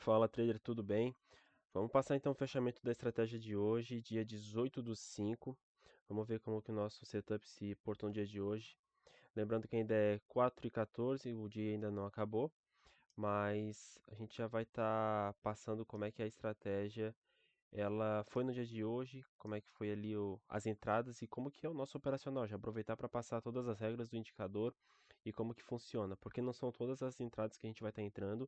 Fala, trader, tudo bem? Vamos passar então o fechamento da estratégia de hoje, dia 18/5. Vamos ver como que o nosso setup se portou no dia de hoje. Lembrando que ainda é 4h14, o dia ainda não acabou, mas a gente já vai estar passando como é que é a estratégia ela foi no dia de hoje, como é que foi ali as entradas e como que é o nosso operacional. Já aproveitar para passar todas as regras do indicador e como que funciona, porque não são todas as entradas que a gente vai estar entrando,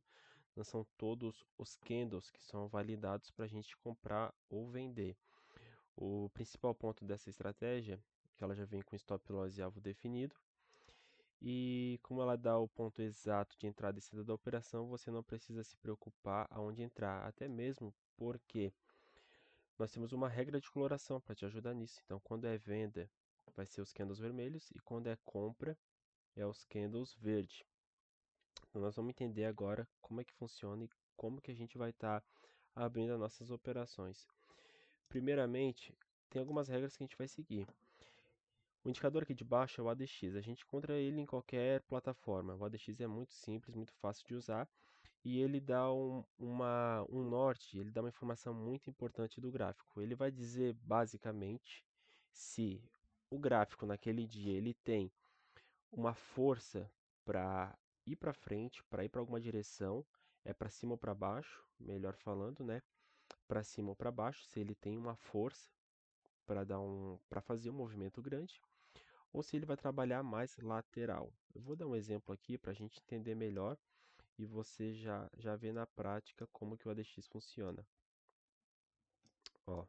não são todos os candles que são validados para a gente comprar ou vender. O principal ponto dessa estratégia é que ela já vem com stop loss e alvo definido, e como ela dá o ponto exato de entrada e saída da operação, você não precisa se preocupar aonde entrar, até mesmo porque nós temos uma regra de coloração para te ajudar nisso. Então, quando é venda, vai ser os candles vermelhos, e quando é compra, é os candles verde. Então, nós vamos entender agora como é que funciona e como que a gente vai estar abrindo as nossas operações. Primeiramente, tem algumas regras que a gente vai seguir. O indicador aqui de baixo é o ADX. A gente encontra ele em qualquer plataforma. O ADX é muito simples, muito fácil de usar, e ele dá um norte, ele dá uma informação muito importante do gráfico. Ele vai dizer basicamente se o gráfico naquele dia ele tem uma força para ir para frente, para ir para alguma direção, é para cima ou para baixo, melhor falando, né? Para cima ou para baixo, se ele tem uma força para fazer um movimento grande, ou se ele vai trabalhar mais lateral. Eu vou dar um exemplo aqui para a gente entender melhor e você já vê na prática como que o ADX funciona. Ó,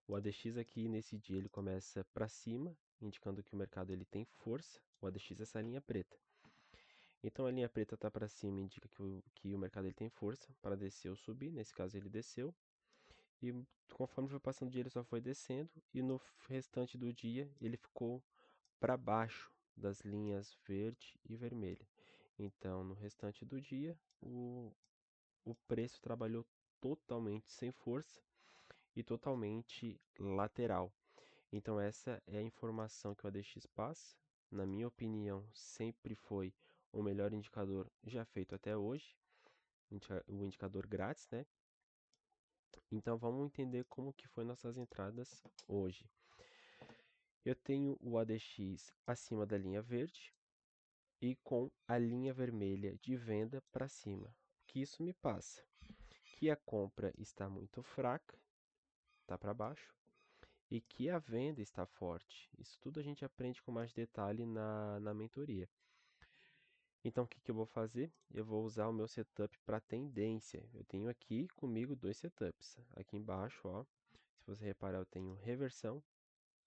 o ADX aqui nesse dia ele começa para cima, indicando que o mercado ele tem força. O ADX é essa linha preta. Então a linha preta está para cima, indica que o mercado ele tem força para descer ou subir. Nesse caso ele desceu. E conforme foi passando o dia ele só foi descendo. E no restante do dia ele ficou para baixo das linhas verde e vermelha. Então no restante do dia o preço trabalhou totalmente sem força e totalmente lateral. Então essa é a informação que o ADX passa. Na minha opinião, sempre foi o melhor indicador já feito até hoje, o indicador grátis, né? Então vamos entender como que foi nossas entradas hoje. Eu tenho o ADX acima da linha verde e com a linha vermelha de venda para cima. O que isso me passa? Que a compra está muito fraca, está para baixo, e que a venda está forte. Isso tudo a gente aprende com mais detalhe na mentoria. Então, o que eu vou fazer? Eu vou usar o meu setup para tendência. Eu tenho aqui comigo dois setups. Aqui embaixo, ó, se você reparar, eu tenho reversão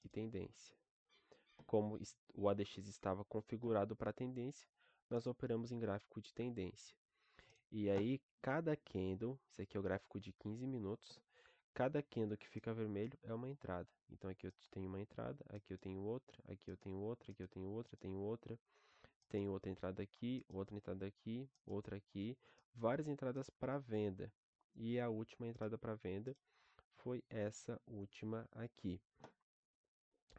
e tendência. Como o ADX estava configurado para tendência, nós operamos em gráfico de tendência. E aí, cada candle, esse aqui é o gráfico de 15 minutos, cada candle que fica vermelho é uma entrada. Então aqui eu tenho uma entrada, aqui eu tenho outra, aqui eu tenho outra, aqui eu tenho outra, tenho outra entrada aqui, outra aqui, várias entradas para venda. E a última entrada para venda foi essa última aqui.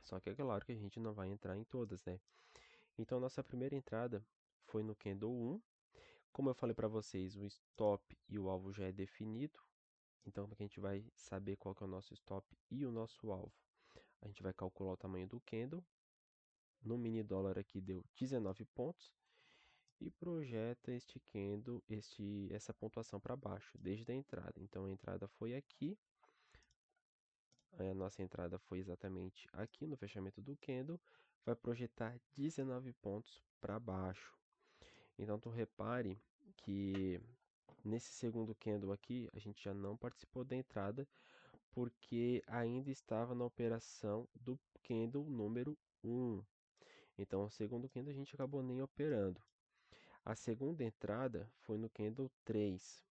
Só que é claro que a gente não vai entrar em todas, né? Então nossa primeira entrada foi no candle 1. Como eu falei para vocês, o stop e o alvo já é definido. Então, a gente vai saber qual que é o nosso stop e o nosso alvo. A gente vai calcular o tamanho do candle. No mini dólar aqui deu 19 pontos. E projeta este candle, essa pontuação para baixo, desde a entrada. Então, a entrada foi aqui. A nossa entrada foi exatamente aqui no fechamento do candle. Vai projetar 19 pontos para baixo. Então, tu repare que nesse segundo candle aqui, a gente já não participou da entrada, porque ainda estava na operação do candle número 1. Então, o segundo candle a gente acabou nem operando. A segunda entrada foi no candle 3.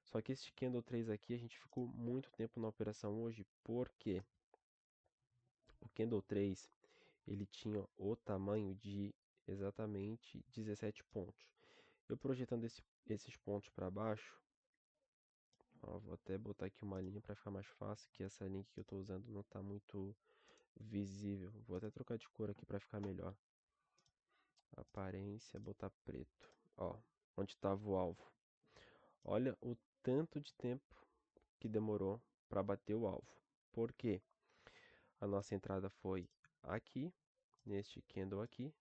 Só que esse candle 3 aqui a gente ficou muito tempo na operação hoje, porque o candle 3 ele tinha o tamanho de exatamente 17 pontos. Eu projetando esses pontos para baixo, ó, vou até botar aqui uma linha para ficar mais fácil, que essa linha que eu estou usando não está muito visível. Vou até trocar de cor aqui para ficar melhor. Aparência, botar preto. Ó, onde estava o alvo. Olha o tanto de tempo que demorou para bater o alvo. Por quê? A nossa entrada foi aqui, neste candle aqui,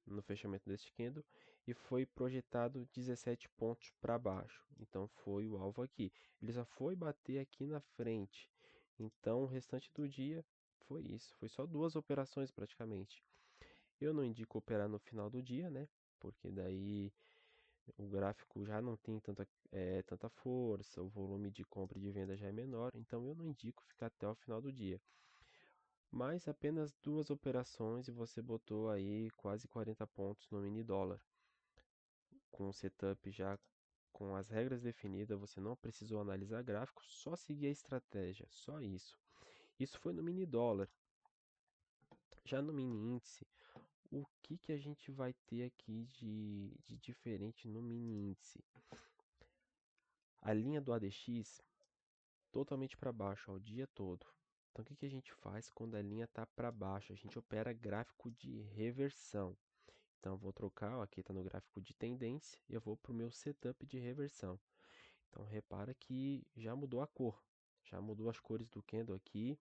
no fechamento deste candle, e foi projetado 17 pontos para baixo. Então foi o alvo aqui. Ele só foi bater aqui na frente. Então o restante do dia foi isso. Foi só duas operações praticamente. Eu não indico operar no final do dia, né? Porque daí o gráfico já não tem tanta força, o volume de compra e de venda já é menor, então eu não indico ficar até o final do dia. Mas apenas duas operações e você botou aí quase 40 pontos no mini dólar. Com o setup já com as regras definidas, você não precisou analisar gráfico, só seguir a estratégia, só isso. Isso foi no mini dólar. Já no mini índice, o que a gente vai ter aqui de diferente no mini índice? A linha do ADX totalmente para baixo, ó, o dia todo. Então o que a gente faz quando a linha está para baixo? A gente opera gráfico de reversão. Então eu vou trocar, ó, aqui está no gráfico de tendência, e eu vou para o meu setup de reversão. Então repara que já mudou a cor, já mudou as cores do candle aqui.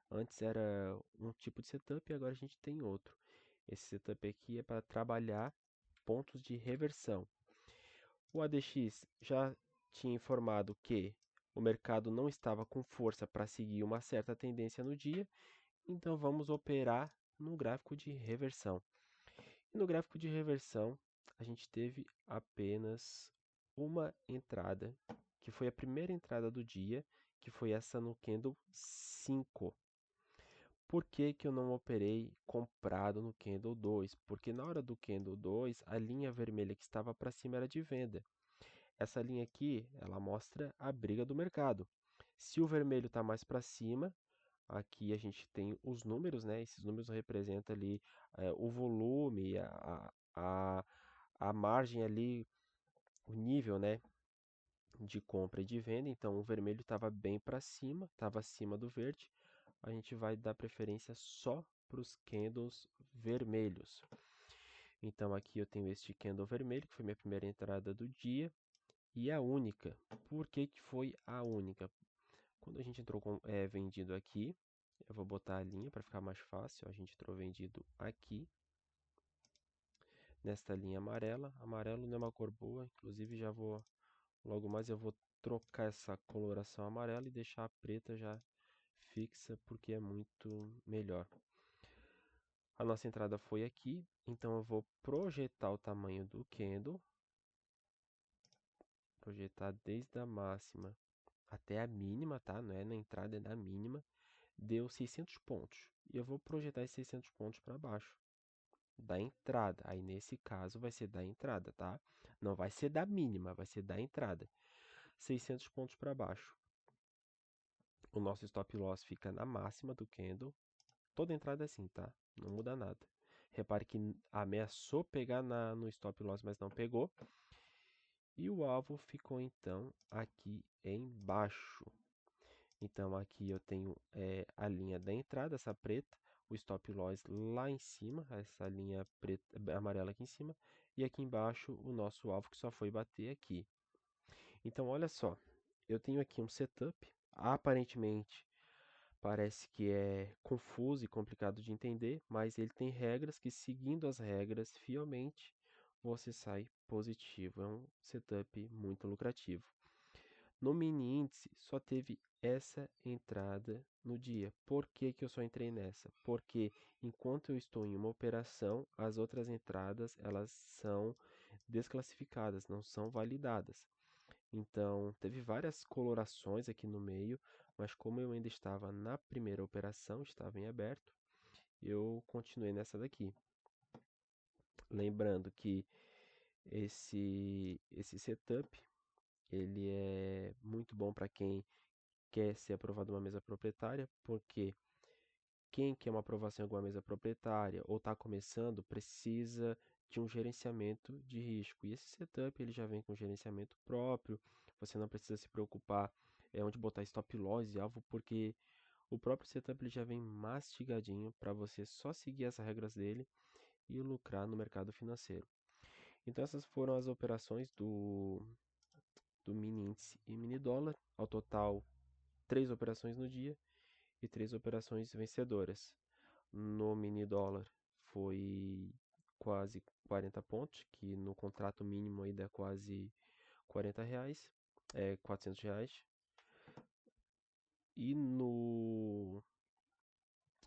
Antes era um tipo de setup e agora a gente tem outro. Esse setup aqui é para trabalhar pontos de reversão. O ADX já tinha informado que o mercado não estava com força para seguir uma certa tendência no dia, então vamos operar no gráfico de reversão. E no gráfico de reversão, a gente teve apenas uma entrada, que foi a primeira entrada do dia, que foi essa no candle 5. Por que eu não operei comprado no candle 2? Porque na hora do candle 2, a linha vermelha que estava para cima era de venda. Essa linha aqui, ela mostra a briga do mercado. Se o vermelho está mais para cima, aqui a gente tem os números, né? Esses números representam ali o volume, a margem ali, o nível, né, de compra e de venda. Então o vermelho estava bem para cima, estava acima do verde. A gente vai dar preferência só para os candles vermelhos. Então aqui eu tenho este candle vermelho, que foi minha primeira entrada do dia. E a única. Por que foi a única? Quando a gente entrou vendido aqui, eu vou botar a linha para ficar mais fácil. A gente entrou vendido aqui, nesta linha amarela. Amarelo não é uma cor boa, inclusive logo mais eu vou trocar essa coloração amarela e deixar a preta já fixa, porque é muito melhor. A nossa entrada foi aqui, então eu vou projetar o tamanho do candle. Projetar desde a máxima até a mínima, tá? Não é na entrada, é na mínima. Deu 600 pontos. E eu vou projetar esses 600 pontos para baixo da entrada. Aí nesse caso vai ser da entrada, tá? Não vai ser da mínima, vai ser da entrada. 600 pontos para baixo. O nosso stop loss fica na máxima do candle. Toda entrada é assim, tá? Não muda nada. Repare que ameaçou pegar no stop loss, mas não pegou. E o alvo ficou então aqui embaixo. Então aqui eu tenho a linha da entrada, essa preta, o stop loss lá em cima, essa linha preta, amarela aqui em cima, e aqui embaixo o nosso alvo que só foi bater aqui. Então olha só, eu tenho aqui um setup, aparentemente parece que é confuso e complicado de entender, mas ele tem regras que, seguindo as regras fielmente, você sai positivo. É um setup muito lucrativo. No mini índice, só teve essa entrada no dia. Por que eu só entrei nessa? Porque enquanto eu estou em uma operação, as outras entradas elas são desclassificadas, não são validadas. Então, teve várias colorações aqui no meio, mas como eu ainda estava na primeira operação, estava em aberto, eu continuei nessa daqui. Lembrando que esse setup, ele é muito bom para quem quer ser aprovado numa mesa proprietária, porque quem quer uma aprovação em alguma mesa proprietária ou está começando precisa de um gerenciamento de risco. E esse setup ele já vem com gerenciamento próprio, você não precisa se preocupar onde botar stop loss e alvo, porque o próprio setup ele já vem mastigadinho para você só seguir as regras dele e lucrar no mercado financeiro. Então essas foram as operações do mini índice e mini dólar. Ao total, 3 operações no dia e 3 operações vencedoras. No mini dólar foi quase 40 pontos, que no contrato mínimo aí dá quase R$ 40, R$ 400. E no,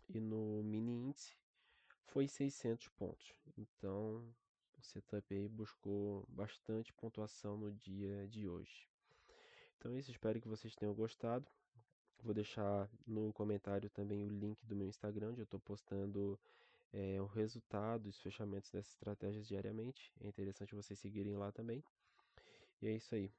e no mini índice foi 600 pontos. Então, o setup aí buscou bastante pontuação no dia de hoje. Então é isso, espero que vocês tenham gostado. Vou deixar no comentário também o link do meu Instagram, onde eu estou postando o resultado, os fechamentos dessas estratégias diariamente. É interessante vocês seguirem lá também. E é isso aí.